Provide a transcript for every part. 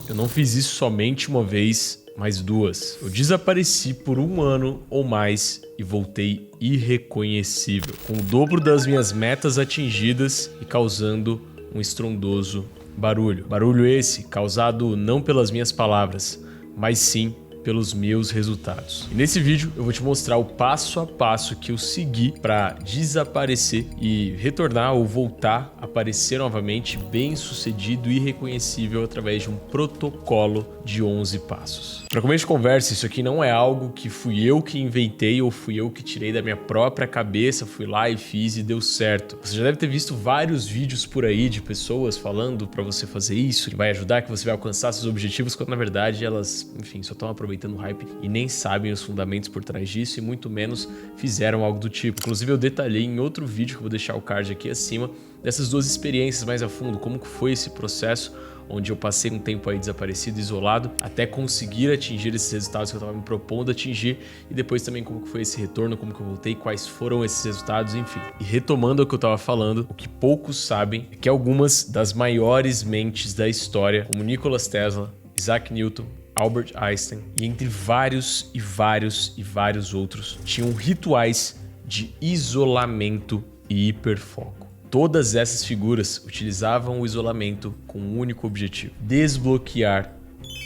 eu não fiz isso somente uma vez, mas duas. Eu desapareci por 1 ano ou mais e voltei irreconhecível, com o dobro das minhas metas atingidas e causando um estrondoso barulho. Barulho esse causado não pelas minhas palavras, mas sim pelos meus resultados. E nesse vídeo eu vou te mostrar o passo a passo que eu segui para desaparecer e retornar ou voltar a aparecer novamente bem sucedido e reconhecível através de um protocolo de 11 passos. Para começo de conversa, isso aqui não é algo que fui eu que inventei ou fui eu que tirei da minha própria cabeça, fui lá e fiz e deu certo. Você já deve ter visto vários vídeos por aí de pessoas falando para você fazer isso, que vai ajudar, que você vai alcançar seus objetivos, quando na verdade elas, enfim, só estão aproveitando o hype e nem sabem os fundamentos por trás disso e muito menos fizeram algo do tipo. Inclusive eu detalhei em outro vídeo, que eu vou deixar o card aqui acima, dessas duas experiências mais a fundo, como que foi esse processo onde eu passei um tempo aí desaparecido, isolado, até conseguir atingir esses resultados que eu estava me propondo atingir, e depois também como que foi esse retorno, como que eu voltei, quais foram esses resultados, enfim. E retomando o que eu estava falando, o que poucos sabem é que algumas das maiores mentes da história, como Nikola Tesla, Isaac Newton, Albert Einstein e entre vários outros, tinham rituais de isolamento e hiperfoco. Todas essas figuras utilizavam o isolamento com um único objetivo: desbloquear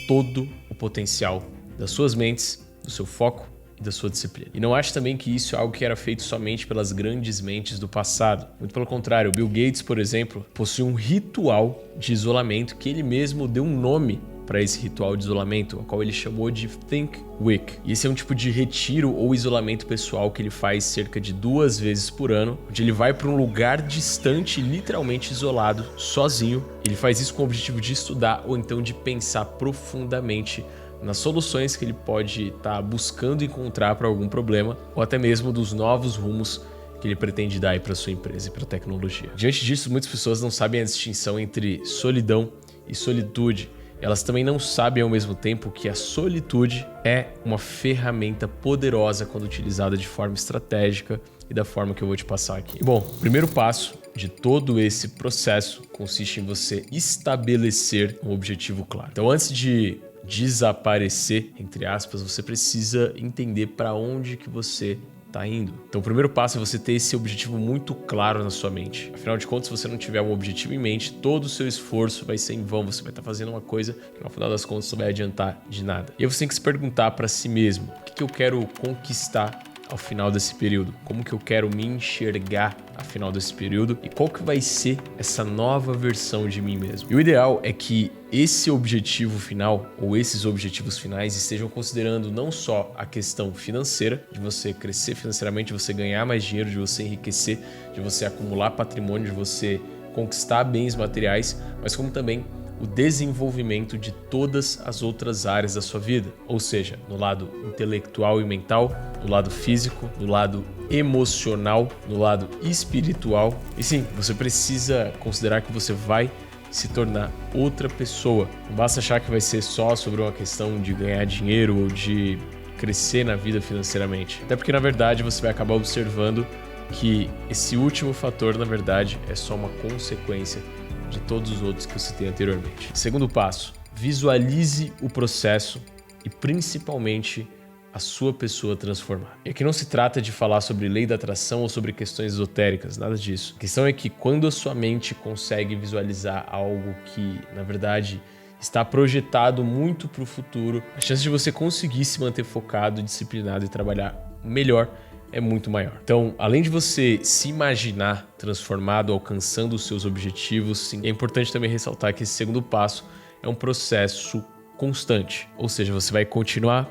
todo o potencial das suas mentes, do seu foco e da sua disciplina. E não acho também que isso é algo que era feito somente pelas grandes mentes do passado. Muito pelo contrário, o Bill Gates, por exemplo, possui um ritual de isolamento que ele mesmo deu um nome para esse ritual de isolamento, o qual ele chamou de Think Week. E esse é um tipo de retiro ou isolamento pessoal que ele faz cerca de 2 vezes por ano, onde ele vai para um lugar distante, literalmente isolado, sozinho. Ele faz isso com o objetivo de estudar ou então de pensar profundamente nas soluções que ele pode estar buscando encontrar para algum problema, ou até mesmo dos novos rumos que ele pretende dar para sua empresa e para a tecnologia. Diante disso, muitas pessoas não sabem a distinção entre solidão e solitude. Elas também não sabem ao mesmo tempo que a solitude é uma ferramenta poderosa quando utilizada de forma estratégica e da forma que eu vou te passar aqui. Bom, o primeiro passo de todo esse processo consiste em você estabelecer um objetivo claro. Então, antes de desaparecer, entre aspas, você precisa entender para onde que você tá indo. Então o primeiro passo é você ter esse objetivo muito claro na sua mente. Afinal de contas, se você não tiver um objetivo em mente, todo o seu esforço vai ser em vão. Você vai estar fazendo uma coisa que no final das contas não vai adiantar de nada. E aí você tem que se perguntar para si mesmo: o que eu quero conquistar ao final desse período? Como que eu quero me enxergar ao final desse período? E qual que vai ser essa nova versão de mim mesmo? E o ideal é que esse objetivo final, ou esses objetivos finais, estejam considerando não só a questão financeira, de você crescer financeiramente, de você ganhar mais dinheiro, de você enriquecer, de você acumular patrimônio, de você conquistar bens materiais, mas como também o desenvolvimento de todas as outras áreas da sua vida, ou seja, no lado intelectual e mental, no lado físico, no lado emocional, no lado espiritual. E sim, você precisa considerar que você vai se tornar outra pessoa. Não basta achar que vai ser só sobre uma questão de ganhar dinheiro ou de crescer na vida financeiramente. Até porque, na verdade, você vai acabar observando que esse último fator, na verdade, é só uma consequência de todos os outros que eu citei anteriormente. Segundo passo, visualize o processo e principalmente a sua pessoa transformada. E aqui não se trata de falar sobre lei da atração ou sobre questões esotéricas, nada disso. A questão é que quando a sua mente consegue visualizar algo que, na verdade, está projetado muito para o futuro, a chance de você conseguir se manter focado, disciplinado e trabalhar melhor é muito maior. Então, além de você se imaginar transformado, alcançando os seus objetivos, sim, é importante também ressaltar que esse segundo passo é um processo constante. Ou seja, você vai continuar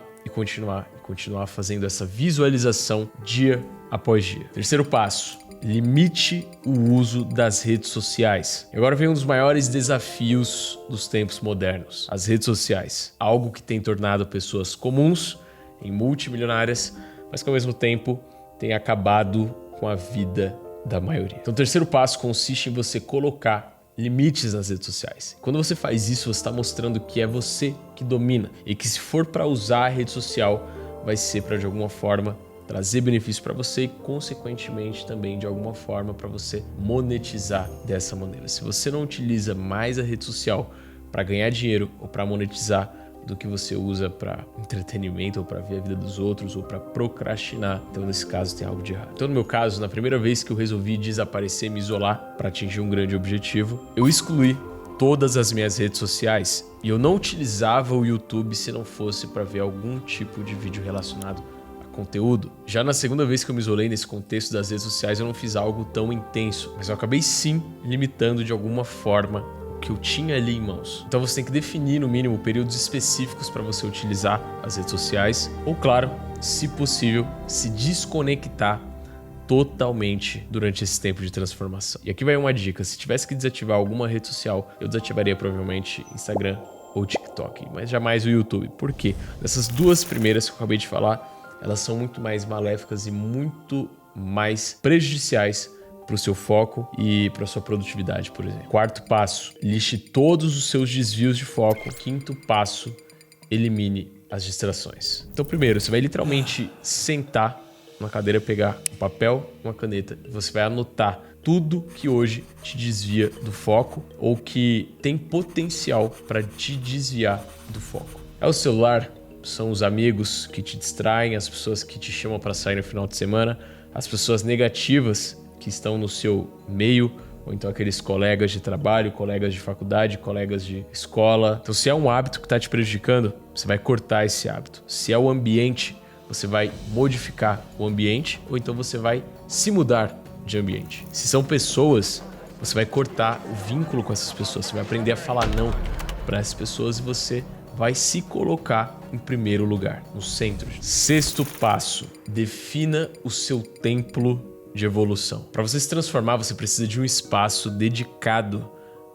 fazendo essa visualização dia após dia. Terceiro passo: limite o uso das redes sociais. E agora vem um dos maiores desafios dos tempos modernos: as redes sociais. Algo que tem tornado pessoas comuns em multimilionárias, mas que ao mesmo tempo tem acabado com a vida da maioria. Então o terceiro passo consiste em você colocar limites nas redes sociais. Quando você faz isso, você está mostrando que é você que domina e que se for para usar a rede social, vai ser para de alguma forma trazer benefício para você e consequentemente também de alguma forma para você monetizar dessa maneira. Se você não utiliza mais a rede social para ganhar dinheiro ou para monetizar do que você usa para entretenimento ou para ver a vida dos outros ou para procrastinar. Então, nesse caso, tem algo de errado. Então, no meu caso, na primeira vez que eu resolvi desaparecer, me isolar para atingir um grande objetivo, eu excluí todas as minhas redes sociais e eu não utilizava o YouTube se não fosse para ver algum tipo de vídeo relacionado a conteúdo. Já na segunda vez que eu me isolei nesse contexto das redes sociais, eu não fiz algo tão intenso, mas eu acabei sim limitando de alguma forma que eu tinha ali em mãos. Então você tem que definir no mínimo períodos específicos para você utilizar as redes sociais ou, claro, se possível, se desconectar totalmente durante esse tempo de transformação. E aqui vai uma dica: se tivesse que desativar alguma rede social, eu desativaria provavelmente Instagram ou TikTok, mas jamais o YouTube. Por quê? Dessas duas primeiras que eu acabei de falar, elas são muito mais maléficas e muito mais prejudiciais para o seu foco e para a sua produtividade, por exemplo. Quarto passo, liste todos os seus desvios de foco. Quinto passo, elimine as distrações. Então, primeiro, você vai literalmente sentar na cadeira, pegar um papel, uma caneta, e você vai anotar tudo que hoje te desvia do foco ou que tem potencial para te desviar do foco. É o celular, são os amigos que te distraem, as pessoas que te chamam para sair no final de semana, as pessoas negativas que estão no seu meio, ou então aqueles colegas de trabalho, colegas de faculdade, colegas de escola. Então, se é um hábito que está te prejudicando, você vai cortar esse hábito. Se é o ambiente, você vai modificar o ambiente, ou então você vai se mudar de ambiente. Se são pessoas, você vai cortar o vínculo com essas pessoas, você vai aprender a falar não para essas pessoas e você vai se colocar em primeiro lugar, no centro. Sexto passo, defina o seu templo de evolução. Para você se transformar, você precisa de um espaço dedicado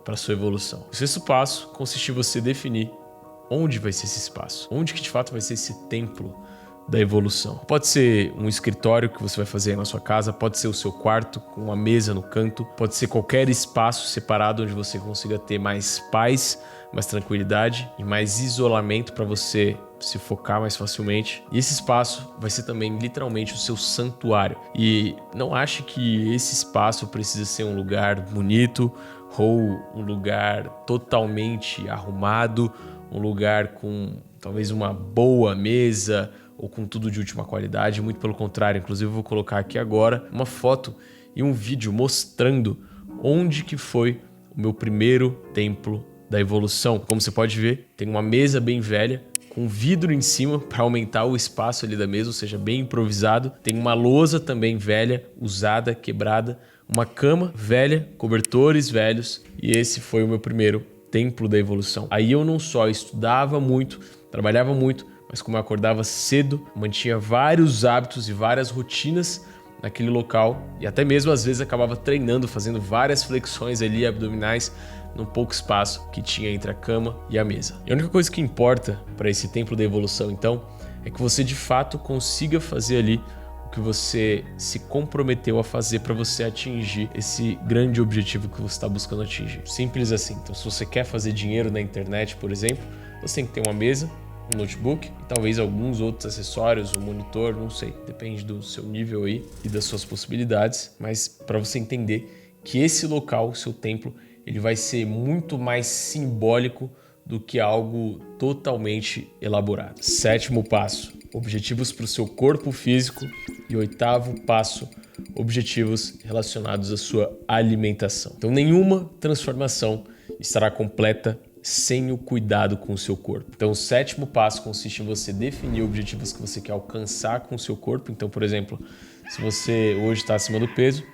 para sua evolução. O sexto passo consiste em você definir onde vai ser esse espaço, onde que de fato vai ser esse templo da evolução. Pode ser um escritório que você vai fazer aí na sua casa, pode ser o seu quarto com uma mesa no canto, pode ser qualquer espaço separado onde você consiga ter mais paz, mais tranquilidade e mais isolamento para você se focar mais facilmente. E esse espaço vai ser também literalmente o seu santuário. E não ache que esse espaço precisa ser um lugar bonito ou um lugar totalmente arrumado, um lugar com talvez uma boa mesa ou com tudo de última qualidade. Muito pelo contrário, inclusive eu vou colocar aqui agora uma foto e um vídeo mostrando onde que foi o meu primeiro templo da evolução. Como você pode ver, tem uma mesa bem velha com vidro em cima para aumentar o espaço ali da mesa, ou seja, bem improvisado. Tem uma lousa também velha, usada, quebrada, uma cama velha, cobertores velhos, e esse foi o meu primeiro templo da evolução. Aí eu não só estudava muito, trabalhava muito, mas como eu acordava cedo, mantinha vários hábitos e várias rotinas naquele local e até mesmo às vezes acabava treinando, fazendo várias flexões ali abdominais num pouco espaço que tinha entre a cama e a mesa. E a única coisa que importa para esse templo da evolução, então, é que você de fato consiga fazer ali o que você se comprometeu a fazer para você atingir esse grande objetivo que você está buscando atingir. Simples assim. Então, se você quer fazer dinheiro na internet, por exemplo, você tem que ter uma mesa, um notebook e talvez alguns outros acessórios, um monitor, não sei, depende do seu nível aí e das suas possibilidades, mas para você entender que esse local, o seu templo, ele vai ser muito mais simbólico do que algo totalmente elaborado. Sétimo passo, objetivos para o seu corpo físico. E oitavo passo, objetivos relacionados à sua alimentação. Então, nenhuma transformação estará completa sem o cuidado com o seu corpo. Então, o sétimo passo consiste em você definir objetivos que você quer alcançar com o seu corpo. Então, por exemplo, se você hoje está acima do peso,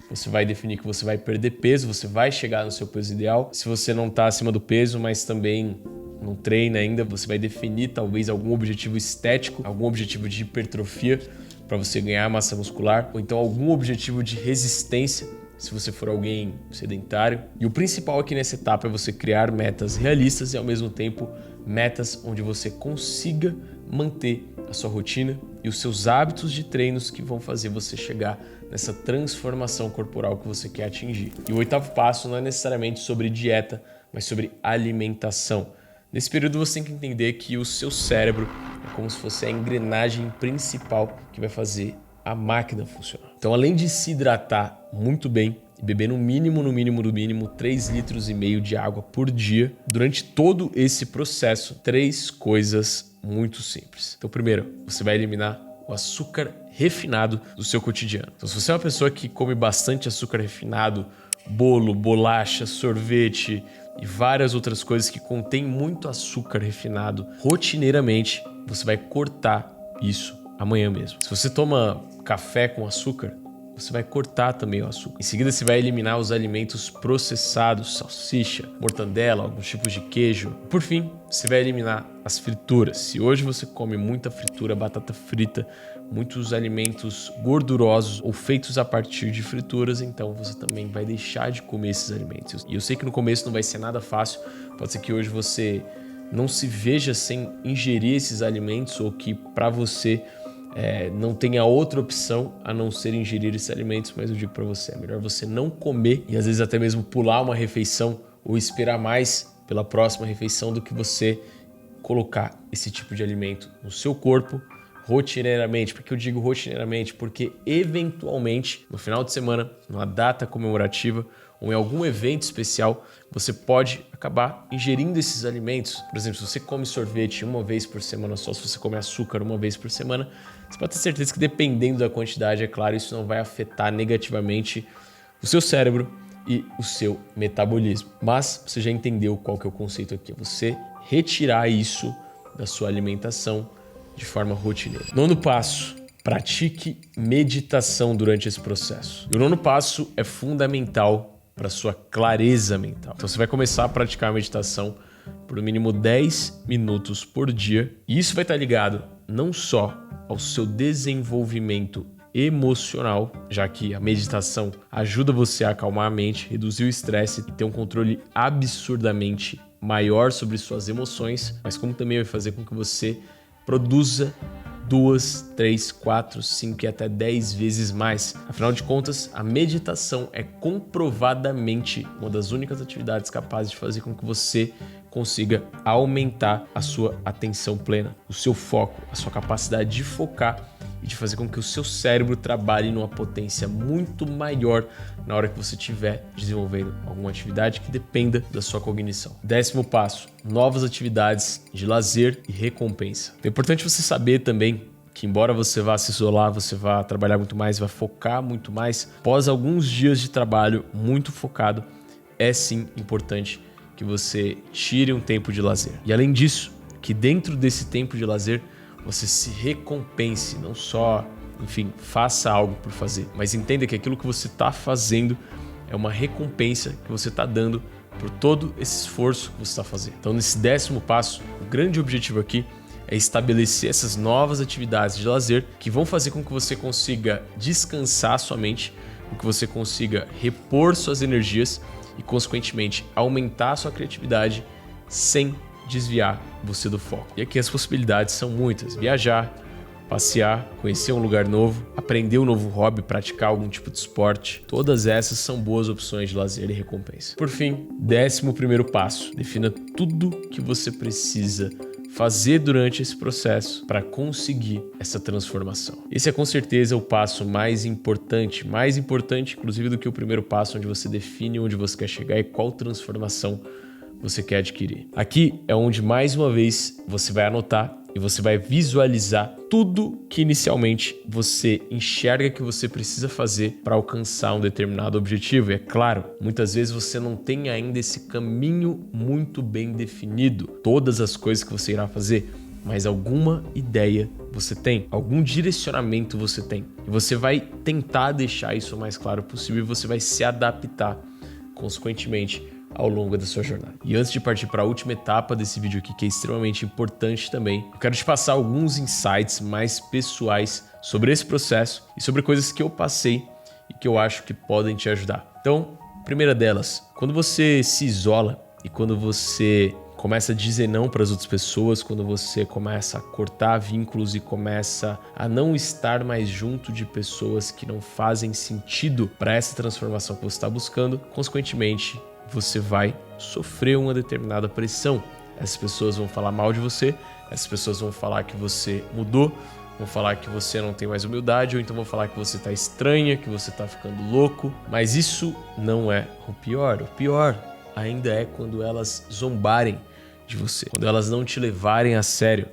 você vai definir que você vai perder peso, você vai chegar no seu peso ideal. Se você não está acima do peso, mas também não treina ainda, você vai definir talvez algum objetivo estético, algum objetivo de hipertrofia para você ganhar massa muscular, ou então algum objetivo de resistência, se você for alguém sedentário. E o principal aqui nessa etapa é você criar metas realistas e ao mesmo tempo metas onde você consiga manter a sua rotina e os seus hábitos de treinos que vão fazer você chegar nessa transformação corporal que você quer atingir. E o oitavo passo não é necessariamente sobre dieta, mas sobre alimentação. Nesse período você tem que entender que o seu cérebro é como se fosse a engrenagem principal que vai fazer a máquina funcionar. Então, além de se hidratar muito bem e beber no mínimo 3 litros e meio de água por dia. Durante todo esse processo, 3 coisas muito simples. Então, primeiro, você vai eliminar o açúcar refinado do seu cotidiano. Então, se você é uma pessoa que come bastante açúcar refinado, bolo, bolacha, sorvete e várias outras coisas que contêm muito açúcar refinado rotineiramente, você vai cortar isso amanhã mesmo. Se você toma café com açúcar, você vai cortar também o açúcar. Em seguida, você vai eliminar os alimentos processados, salsicha, mortandela, alguns tipos de queijo. Por fim, você vai eliminar as frituras. Se hoje você come muita fritura, batata frita, muitos alimentos gordurosos ou feitos a partir de frituras, então você também vai deixar de comer esses alimentos. E eu sei que no começo não vai ser nada fácil, pode ser que hoje você não se veja sem ingerir esses alimentos ou que para você não tenha outra opção a não ser ingerir esses alimentos, mas eu digo para você, é melhor você não comer e às vezes até mesmo pular uma refeição ou esperar mais pela próxima refeição do que você colocar esse tipo de alimento no seu corpo rotineiramente. Por que eu digo rotineiramente? Porque eventualmente, no final de semana, numa data comemorativa ou em algum evento especial, você pode acabar ingerindo esses alimentos. Por exemplo, se você come sorvete uma vez por semana só, se você come açúcar uma vez por semana, você pode ter certeza que dependendo da quantidade, é claro, isso não vai afetar negativamente o seu cérebro e o seu metabolismo. Mas você já entendeu qual que é o conceito aqui, é você retirar isso da sua alimentação de forma rotineira. 9º passo, pratique meditação durante esse processo. E o 9º passo é fundamental para sua clareza mental. Então você vai começar a praticar a meditação por no mínimo 10 minutos por dia. E isso vai estar ligado não só ao seu desenvolvimento emocional, já que a meditação ajuda você a acalmar a mente, reduzir o estresse e ter um controle absurdamente maior sobre suas emoções, mas como também vai fazer com que você produza 2, 3, 4, 5 e até 10 vezes mais. Afinal de contas, a meditação é comprovadamente uma das únicas atividades capazes de fazer com que você consiga aumentar a sua atenção plena, o seu foco, a sua capacidade de focar e de fazer com que o seu cérebro trabalhe numa potência muito maior na hora que você estiver desenvolvendo alguma atividade que dependa da sua cognição. 10º passo, novas atividades de lazer e recompensa. É importante você saber também que embora você vá se isolar, você vá trabalhar muito mais, vai focar muito mais, após alguns dias de trabalho muito focado, é sim importante que você tire um tempo de lazer. E além disso, que dentro desse tempo de lazer, você se recompense, não só, enfim, faça algo por fazer, mas entenda que aquilo que você está fazendo é uma recompensa que você está dando por todo esse esforço que você está fazendo. Então, nesse 10º passo, o grande objetivo aqui é estabelecer essas novas atividades de lazer que vão fazer com que você consiga descansar sua mente, com que você consiga repor suas energias e, consequentemente, aumentar a sua criatividade sem desviar você do foco. E aqui as possibilidades são muitas. Viajar, passear, conhecer um lugar novo, aprender um novo hobby, praticar algum tipo de esporte. Todas essas são boas opções de lazer e recompensa. Por fim, 11º passo. Defina tudo que você precisa fazer durante esse processo para conseguir essa transformação. Esse é com certeza o passo mais importante inclusive do que o primeiro passo, onde você define onde você quer chegar e qual transformação você quer adquirir. Aqui é onde mais uma vez você vai anotar e você vai visualizar tudo que inicialmente você enxerga que você precisa fazer para alcançar um determinado objetivo. E é claro, muitas vezes você não tem ainda esse caminho muito bem definido, todas as coisas que você irá fazer, mas alguma ideia você tem, algum direcionamento você tem. E você vai tentar deixar isso o mais claro possível e você vai se adaptar, consequentemente, ao longo da sua jornada. E antes de partir para a última etapa desse vídeo aqui, que é extremamente importante também, eu quero te passar alguns insights mais pessoais sobre esse processo e sobre coisas que eu passei e que eu acho que podem te ajudar. Então, primeira delas, quando você se isola e quando você começa a dizer não para as outras pessoas, quando você começa a cortar vínculos e começa a não estar mais junto de pessoas que não fazem sentido para essa transformação que você está buscando, consequentemente, você vai sofrer uma determinada pressão. Essas pessoas vão falar mal de você, essas pessoas vão falar que você mudou, vão falar que você não tem mais humildade, ou então vão falar que você tá estranha, que você tá ficando louco. Mas isso não é o pior. O pior ainda é quando elas zombarem de você, quando elas não te levarem a sério,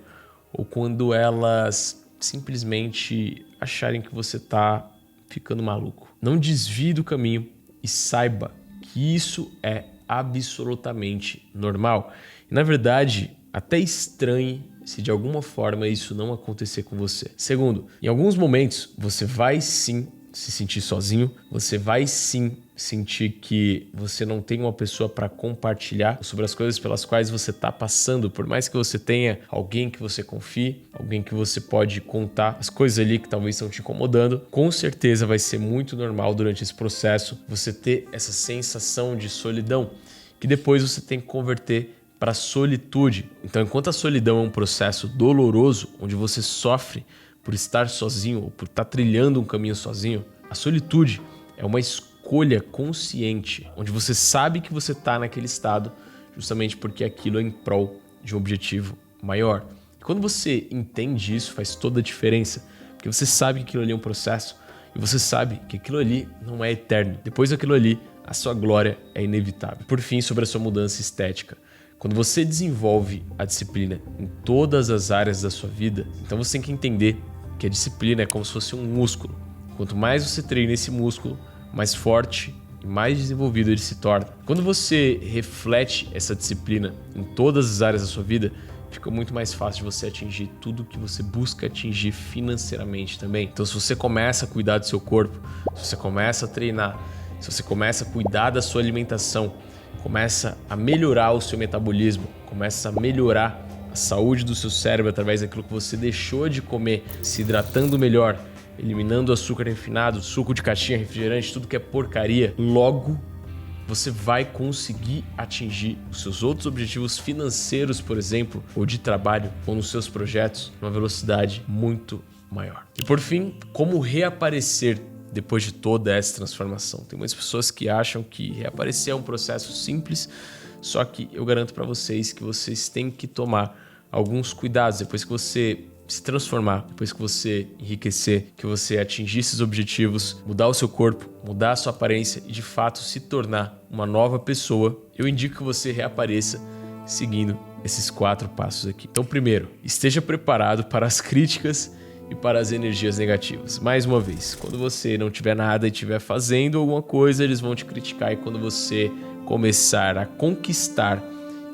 ou quando elas simplesmente acharem que você tá ficando maluco. Não desvie do caminho e saiba que isso é absolutamente normal. E, na verdade, até estranhe se de alguma forma isso não acontecer com você. Segundo, em alguns momentos você vai sim se sentir sozinho, você vai sim sentir que você não tem uma pessoa para compartilhar sobre as coisas pelas quais você está passando, por mais que você tenha alguém que você confie, alguém que você pode contar as coisas ali que talvez estão te incomodando, com certeza vai ser muito normal durante esse processo você ter essa sensação de solidão, que depois você tem que converter para solitude. Então, enquanto a solidão é um processo doloroso, onde você sofre por estar sozinho ou por estar trilhando um caminho sozinho, a solitude é uma escolha consciente, onde você sabe que você está naquele estado justamente porque aquilo é em prol de um objetivo maior. E quando você entende isso, faz toda a diferença, porque você sabe que aquilo ali é um processo e você sabe que aquilo ali não é eterno. Depois daquilo ali, a sua glória é inevitável. Por fim, sobre a sua mudança estética. Quando você desenvolve a disciplina em todas as áreas da sua vida, então você tem que entender que a disciplina é como se fosse um músculo. Quanto mais você treina esse músculo, mais forte e mais desenvolvido ele se torna. Quando você reflete essa disciplina em todas as áreas da sua vida, fica muito mais fácil de você atingir tudo que você busca atingir financeiramente também. Então, se você começa a cuidar do seu corpo, se você começa a treinar, se você começa a cuidar da sua alimentação, começa a melhorar o seu metabolismo, começa a melhorar a saúde do seu cérebro através daquilo que você deixou de comer, se hidratando melhor, eliminando açúcar refinado, suco de caixinha, refrigerante, tudo que é porcaria, logo você vai conseguir atingir os seus outros objetivos financeiros, por exemplo, ou de trabalho, ou nos seus projetos, numa velocidade muito maior. E por fim, como reaparecer depois de toda essa transformação? Tem muitas pessoas que acham que reaparecer é um processo simples, só que eu garanto para vocês que vocês têm que tomar alguns cuidados depois que você se transformar, depois que você enriquecer, que você atingir esses objetivos, mudar o seu corpo, mudar a sua aparência e de fato se tornar uma nova pessoa. Eu indico que você reapareça seguindo esses 4 passos aqui. Então, primeiro, esteja preparado para as críticas e para as energias negativas. Mais uma vez, quando você não tiver nada e estiver fazendo alguma coisa, eles vão te criticar, e quando você começar a conquistar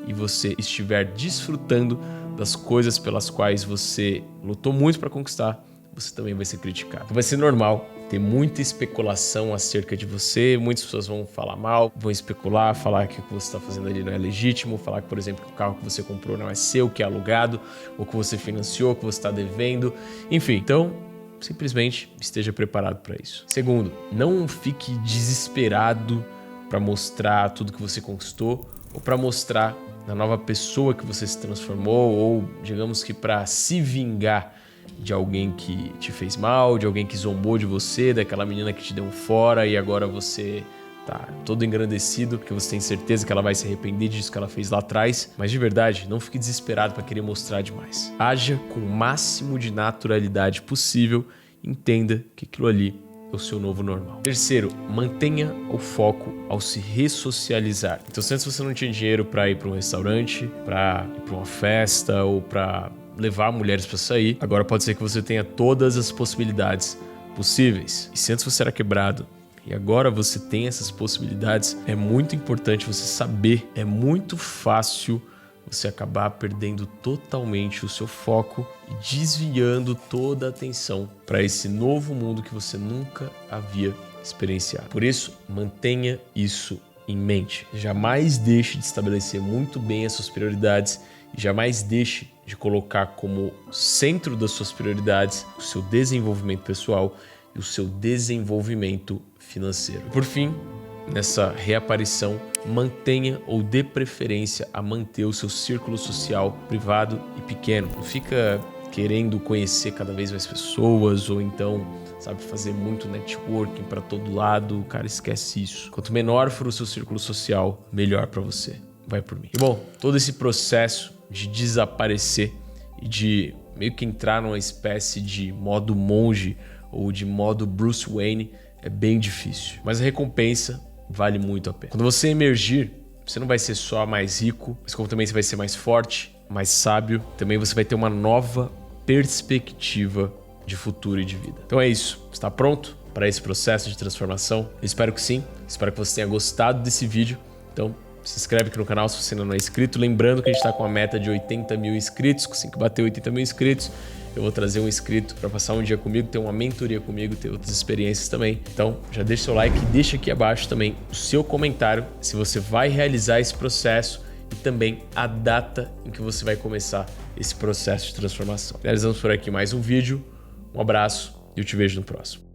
e você estiver desfrutando das coisas pelas quais você lutou muito para conquistar, você também vai ser criticado. Então vai ser normal ter muita especulação acerca de você, muitas pessoas vão falar mal, vão especular, falar que o que você está fazendo ali não é legítimo, falar que, por exemplo, que o carro que você comprou não é seu, que é alugado, ou que você financiou, que você está devendo, enfim. Então, simplesmente esteja preparado para isso. Segundo, não fique desesperado para mostrar tudo que você conquistou ou para mostrar na nova pessoa que você se transformou, ou digamos que para se vingar de alguém que te fez mal, de alguém que zombou de você, daquela menina que te deu um fora e agora você tá todo engrandecido porque você tem certeza que ela vai se arrepender disso que ela fez lá atrás. Mas de verdade, não fique desesperado para querer mostrar demais. Haja com o máximo de naturalidade possível, entenda que aquilo ali é o seu novo normal. Terceiro, mantenha o foco ao se ressocializar. Então, se antes você não tinha dinheiro para ir para um restaurante, para ir para uma festa ou para levar mulheres para sair, agora pode ser que você tenha todas as possibilidades possíveis. E se antes você era quebrado e agora você tem essas possibilidades, é muito importante você saber, é muito fácil você acabar perdendo totalmente o seu foco e desviando toda a atenção para esse novo mundo que você nunca havia experienciado. Por isso, mantenha isso em mente. Jamais deixe de estabelecer muito bem as suas prioridades e jamais deixe de colocar como centro das suas prioridades o seu desenvolvimento pessoal e o seu desenvolvimento financeiro. Por fim, nessa reaparição, mantenha ou dê preferência a manter o seu círculo social privado e pequeno. Não fica querendo conhecer cada vez mais pessoas ou então, sabe, fazer muito networking para todo lado. Cara, esquece isso. Quanto menor for o seu círculo social, melhor para você. Vai por mim. E bom, todo esse processo de desaparecer e de meio que entrar numa espécie de modo monge ou de modo Bruce Wayne é bem difícil. Mas a recompensa vale muito a pena. Quando você emergir, você não vai ser só mais rico, mas como também você vai ser mais forte, mais sábio. Também você vai ter uma nova perspectiva de futuro e de vida. Então é isso. Está pronto para esse processo de transformação? Eu espero que sim. Espero que você tenha gostado desse vídeo. Então se inscreve aqui no canal se você ainda não é inscrito. Lembrando que a gente está com a meta de 80 mil inscritos. Assim que bater 80 mil inscritos, eu vou trazer um inscrito para passar um dia comigo, ter uma mentoria comigo, ter outras experiências também. Então já deixa seu like e deixa aqui abaixo também o seu comentário se você vai realizar esse processo e também a data em que você vai começar esse processo de transformação. Finalizamos por aqui mais um vídeo. Um abraço e eu te vejo no próximo.